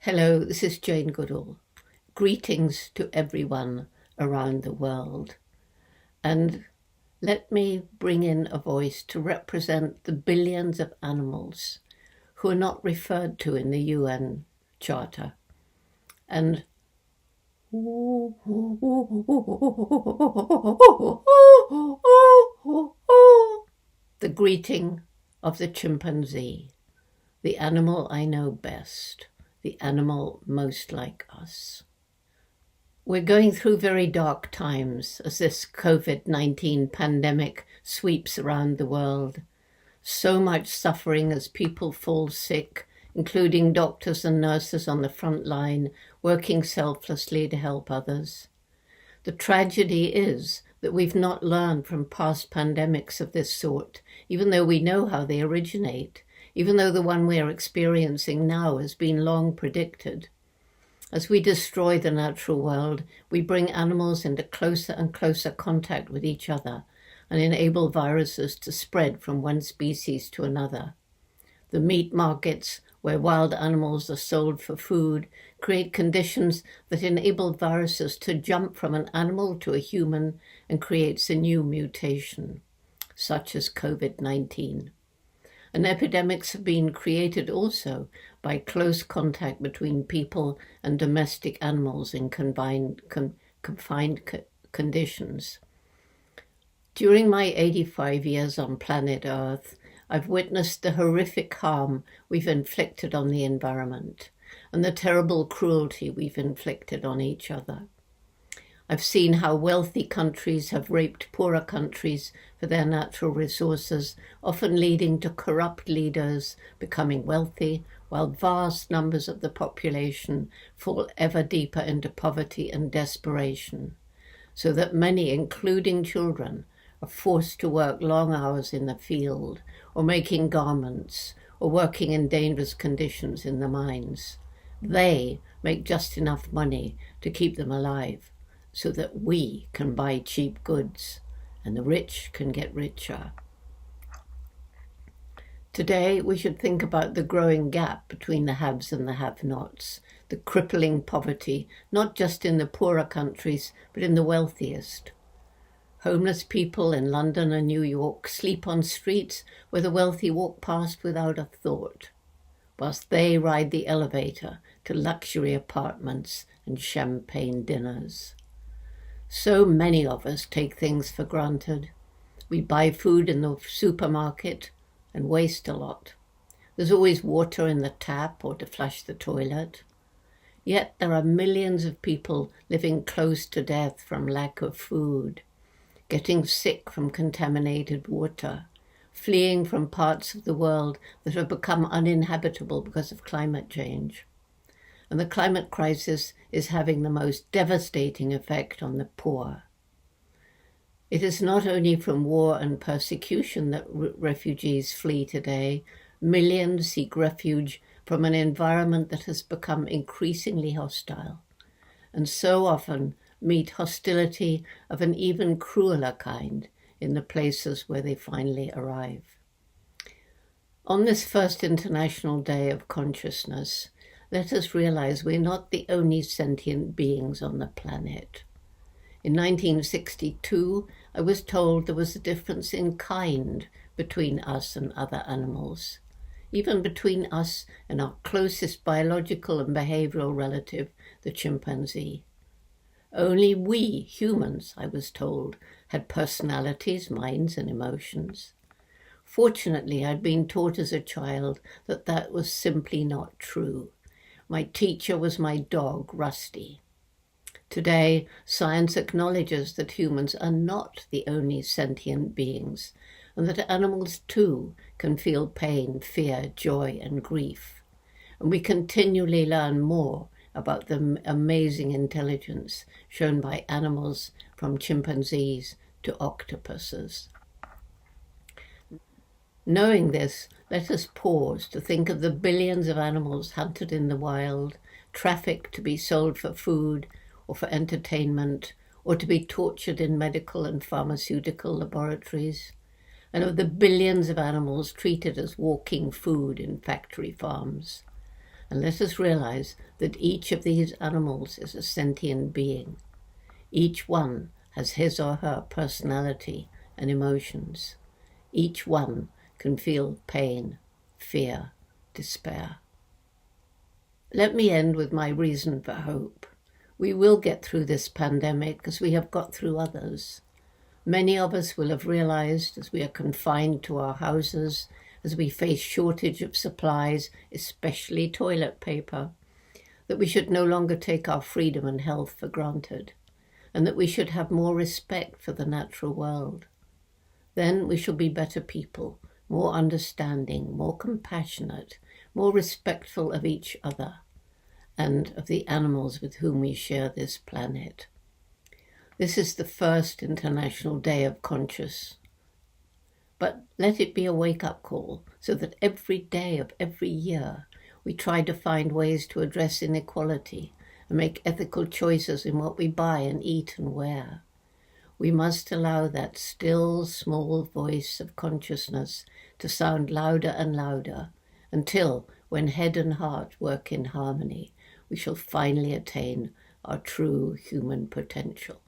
Hello, this is Jane Goodall. Greetings to everyone around the world. And let me bring in a voice to represent the billions of animals who are not referred to in the UN Charter. And the greeting of the chimpanzee, the animal I know best, the animal most like us. We're going through very dark times as this COVID-19 pandemic sweeps around the world. So much suffering as people fall sick, including doctors and nurses on the front line, working selflessly to help others. The tragedy is that we've not learned from past pandemics of this sort, even though we know how they originate, even though the one we are experiencing now has been long predicted. As we destroy the natural world, we bring animals into closer and closer contact with each other and enable viruses to spread from one species to another. The meat markets, where wild animals are sold for food, create conditions that enable viruses to jump from an animal to a human and creates a new mutation, such as COVID-19. And epidemics have been created also by close contact between people and domestic animals in confined conditions. During my 85 years on planet Earth, I've witnessed the horrific harm we've inflicted on the environment and the terrible cruelty we've inflicted on each other. I've seen how wealthy countries have raped poorer countries for their natural resources, often leading to corrupt leaders becoming wealthy, while vast numbers of the population fall ever deeper into poverty and desperation, so that many, including children, are forced to work long hours in the field, or making garments, or working in dangerous conditions in the mines. They make just enough money to keep them alive, so that we can buy cheap goods and the rich can get richer. Today, we should think about the growing gap between the haves and the have-nots, the crippling poverty, not just in the poorer countries, but in the wealthiest. Homeless people in London and New York sleep on streets where the wealthy walk past without a thought, whilst they ride the elevator to luxury apartments and champagne dinners. So many of us take things for granted. We buy food in the supermarket and waste a lot. There's always water in the tap or to flush the toilet. Yet there are millions of people living close to death from lack of food, getting sick from contaminated water, fleeing from parts of the world that have become uninhabitable because of climate change. And the climate crisis is having the most devastating effect on the poor. It is not only from war and persecution that refugees flee today. Millions seek refuge from an environment that has become increasingly hostile, and so often meet hostility of an even crueler kind in the places where they finally arrive. On this first International Day of Consciousness, let us realize we're not the only sentient beings on the planet. In 1962, I was told there was a difference in kind between us and other animals, even between us and our closest biological and behavioral relative, the chimpanzee. Only we, humans, I was told, had personalities, minds, and emotions. Fortunately, I'd been taught as a child that that was simply not true. My teacher was my dog, Rusty. Today, science acknowledges that humans are not the only sentient beings, and that animals too can feel pain, fear, joy, and grief. And we continually learn more about the amazing intelligence shown by animals, from chimpanzees to octopuses. Knowing this, let us pause to think of the billions of animals hunted in the wild, trafficked to be sold for food or for entertainment, or to be tortured in medical and pharmaceutical laboratories, and of the billions of animals treated as walking food in factory farms. And let us realize that each of these animals is a sentient being. Each one has his or her personality and emotions. Each one can feel pain, fear, despair. Let me end with my reason for hope. We will get through this pandemic as we have got through others. Many of us will have realized as we are confined to our houses, as we face shortage of supplies, especially toilet paper, that we should no longer take our freedom and health for granted, and that we should have more respect for the natural world. Then we shall be better people, more understanding, more compassionate, more respectful of each other and of the animals with whom we share this planet. This is the first International Day of Conscious. But let it be a wake-up call so that every day of every year we try to find ways to address inequality and make ethical choices in what we buy and eat and wear. We must allow that still, small voice of consciousness to sound louder and louder until, when head and heart work in harmony, we shall finally attain our true human potential.